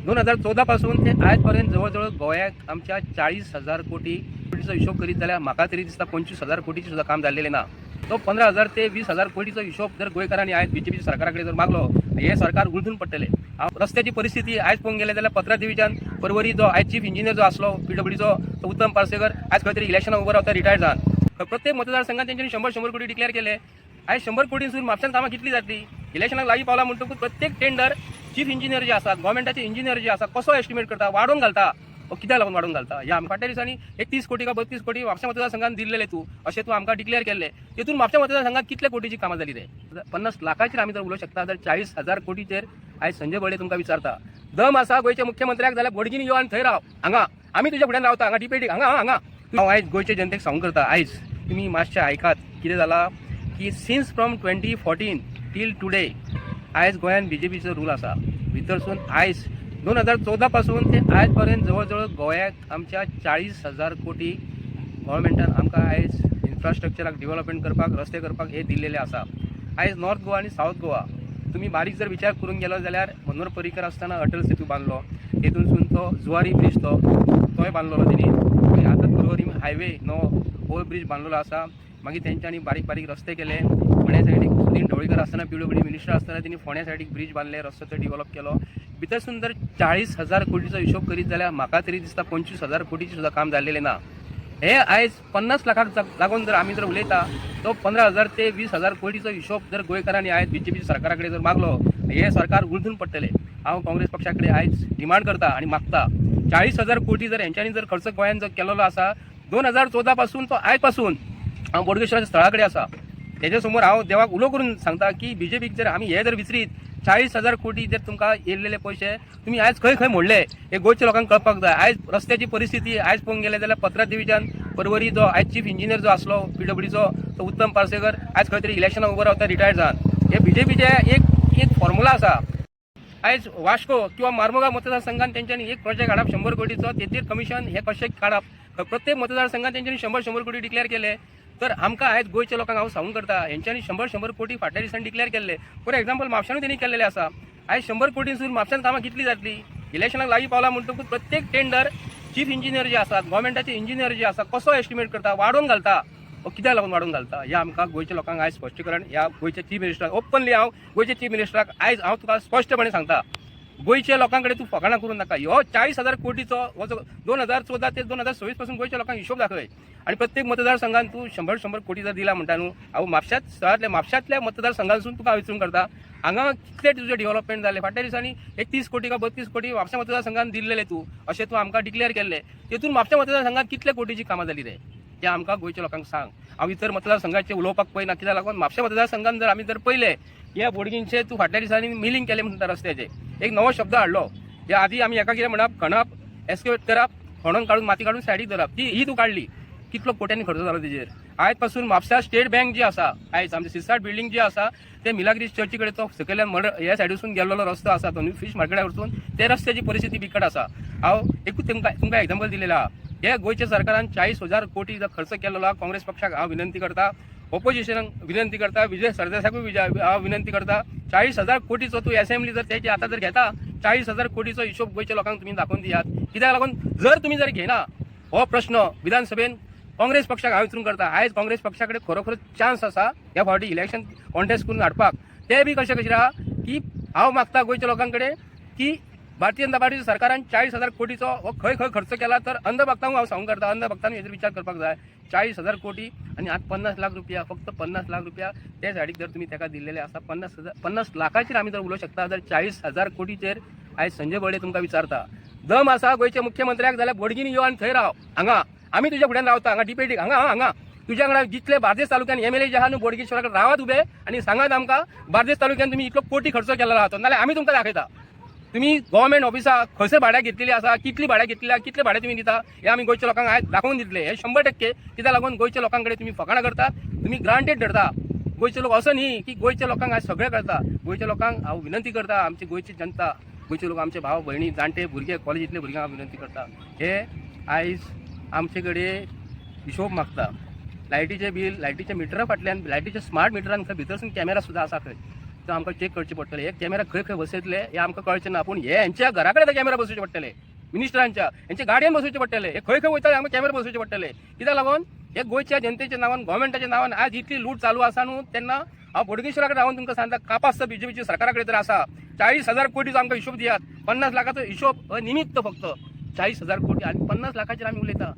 2014 पासून ते आजपर्यंत जवळजवळ गोंयाक आमच्या 40,000 कोटीचो हिशोब करीत जाल्यार म्हाका तरी दिसता 25,000 कोटीचें सुद्दां काम जाल्लेलें ना. तो 15,000 ते 20,000 कोटीचो हिशोब जर गोंयकारांनी आयज बीजेपी सरकारा कडेन जर मागलो हे सरकार उलटून पडटलें. रस्त्याची परिस्थिती आयज पळोवंक गेले जाल्यार 15 डिव्हिजन परवरी जो आयज चीफ इंजिनियर जो आसलो पीडब्ल्यूडीचो तो उत्तम पार्सेकर आयज खंय तरी इलेक्शनाक उबो रावता रिटायर्ड जावन. प्रत्येक मतदारसंघात तेंच्यांनी 100 कोटी डिक्लेअर केले. आयज 100 कोटींसून म्हापशान कामां कितली जातली. इलेक्शनाक लागीं पावला म्हणटकूच प्रत्येक टेंडर चीफ इंजिनियर जे आसात गव्हर्मेंटाचे इंजिनियर जे आसा कसो एस्टिमेट करता वाडोवन घालता. कित्याक लागून वाडोवन घालता ह्या फाटल्या दिसांनी 31 कोटी का 32 कोटी म्हापशा मतदारसंघात दिल्लेले अशें तूं आमकां डिक्लेअर केल्ले. तेतून म्हापशा मतदारसंघात कितले कोटीची कामां जाली रे. 50 लाखाचेर आमी जर उलोवंक शकता तर 40,000 कोटीचेर आयज संजय बळे तुमकां विचारता. दम आसा गोंयच्या मुख्यमंत्र्याक जाल्यार बोडगीन यो आनी थंय राव हांगा आमी तुज्या फुड्यान रावता हांगा डिपेटीक हांगा हांव आयज गोंयच्या जनतेक सांगूं करता. आयज तुमी मातशें आयकात कितें जाला की सिन्स फ्रॉम 2014 टील टुडे आयज गोंयान बीजेपीचो रूल आसा. भितरसून आयज 2014 पासून ते आजपर्यंत जवळजवळ गोंयाक आमच्या 40,000 कोटी गव्हर्मेंटान आमकां आयज इन्फ्रास्ट्रक्चराक डेव्हलपमेंट करपाक रस्ते करपाक हे दिल्लेले आसा. आयज नॉर्थ गोवा आनी सावथ गोवा तुमी बारीक जर विचार करूंक गेलो जाल्यार मनोहर पर्रीकर आसतना अटल सेतू बांदलो. तेतूनसून तो जुवारी ब्रिज तोय बांदलो तेणी. आतां परवरी हायवे नवो ओवर ब्रिज बांदलेलो आसा. मागीर तेंच्यांनी बारीक बारीक रस्ते केले. फोंड्या सायडीक सुदीन ढवळीकर आसतना पीडब्ल्यूडी मिनिस्टर आसतना तेणी फोंड्या सायडीक ब्रिज बांदले रस्तो तो डेव्हलप केलो. भितरसून जर 40,000 कोटीचो हिशोब करीत जाल्यार म्हाका तरी दिसता 25,000 कोटीचें सुद्दां काम जाल्लेलें ना. हे आयज 50 लाखाक लागून जर आमी जर उलयता तो 15,000 ते 20,000 कोटीचो हिशोब जर गोंयकारांनी आयज बीजेपी सरकारा कडेन जर मागलो हे सरकार उलटून पडटलें. हांव काँग्रेस पक्षा कडेन आयज डिमांड करता आनी मागता 40,000 कोटी जर हेंच्यांनी जर खर्च गोंयान जर केलेलो आसा 2014 पासून तो आयज पासून हांव बोडगेश्वराच्या स्थळा कडेन आसा. तेजे समोर हांव देवाक उलो करून सांगता की बीजेपीक जर आमी हे जर विचरीत 40,000 कोटी जर तुमकां येयल्लेले पयशे तुमी आयज खंय खंय मोडले हे गोंयच्या लोकांक कळपाक जाय. आयज रस्त्याची परिस्थिती आयज पळोवंक गेले जाल्यार 15 डिव्हिजन परवरी जो आयज चीफ इंजिनियर जो आसलो पीडब्ल्यूडीचो तो उत्तम पार्सेकर आयज खंय तरी इलेक्शनाक उबो रावता रिटायर्ड जावन. हे बीजेपीचे एक फॉर्म्युला आसा. आयज वास्को किंवा मार्मुगांव मतदारसंघात तेंच्यांनी एक प्रोजेक्ट हाडप 100 कोटीचो तेचेर कमिशन हे कशें काडप. प्रत्येक मतदारसंघात तेंच्यांनी 100 कोटी डिक्लेअर केले. तर आमकां आयज गोंयच्या लोकांक हांव सांगूंक करता हेंच्यांनी 100 कोटी फाटल्या दिसांनी डिक्लेअर केल्ले. फॉर एग्जाम्पल म्हापशानूय तेणी केल्लेले आसा. आयज 100 कोटींसून म्हापशान कामां कितली जातली. इलेक्शनाक लागीं पावला म्हणटकूच प्रत्येक टेंडर चीफ इंजिनियर जे आसात गव्हर्मेंटाचे इंजिनियर जे आसा कसो एस्टिमेट करता वाडोवन घालता. कित्याक लागून वाडोवन घालता हे आमकां गोंयच्या लोकांक आयज स्पश्टीकरण ह्या गोंयच्या चीफ मिनिस्टराक ओपनली हांव गोंयच्या चीफ मिनिस्टराक आयज हांव तुका स्पश्टपणे सांगता गोंयच्या लोकां कडेन तूं फकाणां करूं नाका. ह्यो 40,000 कोटीचो हो जो 2014 ते 2026 पासून गोंयच्या लोकांक हिशोब दाखय आनी प्रत्येक मतदारसंघात तूं 100 कोटी जर दिला म्हणटा न्हू हांव म्हापशांतल्या मतदारसंघासून तुका विचारूंक करता हांगा कितले तुजें डेव्हलपमेंट जालें. फाटल्या दिसांनी 31 कोटी का 32 कोटी म्हापशा मतदारसंघात दिल्लेले तूं अशें तूं आमकां डिक्लेअर केल्लें. तेतून म्हापशा मतदारसंघात कितले कोटीची कामां जाली रे तें आमकां गोंयच्या लोकांक सांग. हांव इतर मतदारसंघाचे उलोवपाक पळयना कित्याक लागून म्हापशा मतदारसंघात जर आमी जर पळयले ह्या बोडगींचे तूं फाटल्या दिसांनी मिलींग केलें म्हणटा रस्त्याचे एक नवो शब्द हाडलो. ह्या आदी आमी एका कितें म्हणप खणप एस्केवेट करप खणून काडून माती काडून सायडीक धरप ही तूं काडली. कितलो कोट्यांनी खर्च जालो तेजेर. आयज पासून म्हापसा स्टेट बँक जी आसा आयज आमचे सिसाट बिल्डींग जी आसा ते मिलाग्रीस चर्ची कडेन तो सकयल्यान ह्या सायडीसून गेल्लो रस्तो आसा तो न्यू फिश मार्केटा वचून ते रस्त्याची परिस्थिती बिकट आसा. हांव एकूच तुमकां एग्जाम्पल दिलेलो आहा. हे गोंयच्या सरकारान 40,000 कोटी जर खर्च केलेलो आहा. काँग्रेस पक्षाक हांव विनंती करता ऑपोजिशनाक विनंती करता विजय सरदेसायकूय हांव विनंती करता 40,000 कोटीचो तूं असेंब्ली जर तेची आतां जर घेता 40,000 कोटीचो हिशोब गोंयच्या लोकांक तुमी दाखोवन दियात. कित्याक लागून जर तुमी जर घेना हो प्रश्न विधानसभेन काँग्रेस पक्षाक हांव विचारूंक करता आयज काँग्रेस पक्षा कडेन खरोखर चान्स आसा ह्या फावटी इलेक्शन कॉन्टेस्ट करून हाडपाक. ते बी कशें आहा की हांव मागता गोंयच्या लोकां कडेन की भारतीय जनता पार्टी सरकारान 40,000 कोटीचो हो खंय खंय खर्च केला तर अंधभक्तांक हांव सांगूंक करता अंधभक्तांनी हेजेर विचार करपाक जाय. 40,000 कोटी आनी आज 50 लाख रुपया फक्त 50 लाख रुपया त्या सायडीक जर तुमी ताका दिल्लेले आसा 50 लाखाचेर आमी जर उलोवंक शकता जर 40,000 कोटीचेर आयज संजय बळे तुमकां विचारता. दम आसा गोंयच्या मुख्यमंत्र्याक जाल्यार बोडगीन यो आनी थंय राव हांगा आमी तुज्या फुड्यान रावता हांगा डिपेटीक हांगा तुज्या वांगडा जितले बार्देस तालुक्यान एमएलए जे आहा न्हू बोडगेश्वरा कडेन रावात उबे आनी सांगात आमकां बार्देस तालुक्यान तुमी इतलो कोटी खर्च केलेलो आहा तो नाल्यार आमी तुमकां दाखयता. तुमी गव्हर्मेंट ऑफिसां खंयसर भाड्याक घेतलेली आसा कितली भाड्याक घेतली कितले भाडे तुमी दिता हे आमी गोंयच्या लोकांक आयज दाखोवन दितले. हे 100% कित्याक लागून गोंयच्या लोकां कडेन तुमी फकाणां करतात तुमी ग्रांटेड धरता. गोंयचे लोक असं न्ही की गोंयच्या लोकांक आयज सगळें कळटा. गोंयच्या लोकांक हांव विनंती करता आमची गोंयची जनता गोंयचे लोक आमचे भाव भयणी जाणटे भुरगे कॉलेजींतले भुरग्यांक हांव विनंती करता हे आयज आमचे कडेन हिशोब मागता. लायटीचे बील लायटीचे मिटरा फाटल्यान लायटीचे स्मार्ट मिटरान खंय भितरसून कॅमेरा सुद्दां आसा खंय तर आमकां चेक करचे पडटले. एक कॅमेरा खंय खंय बसयतले हे आमकां कळचें ना, पूण हे यांच्या घरा कडेन ते कॅमेरा बसोवचे पडटले, मिनिस्टरांच्या यांच्या गाडयेन बसोवचे पडटले. हे खंय खंय वयताले आमकां कॅमेरा बसोवचे पडटले. कित्याक लागून हे गोंयच्या जनतेच्या नांवान गोव्हर्मेंटाच्या नांवान आज इतली लूट चालू आसा न्हू, तेन्ना हांव बोडगेश्वरा कडेन रावन तुमकां सांगता, कापास बीजेपीच्या सरकारा कडेन तर आसा. 40,000 कोटीचो आमकां हिशोब दियात. 50 लाखाचो हिशोब निमित्त फक्त 40,000 कोटी, आनी 50 लाखाचेर आमी उलयता.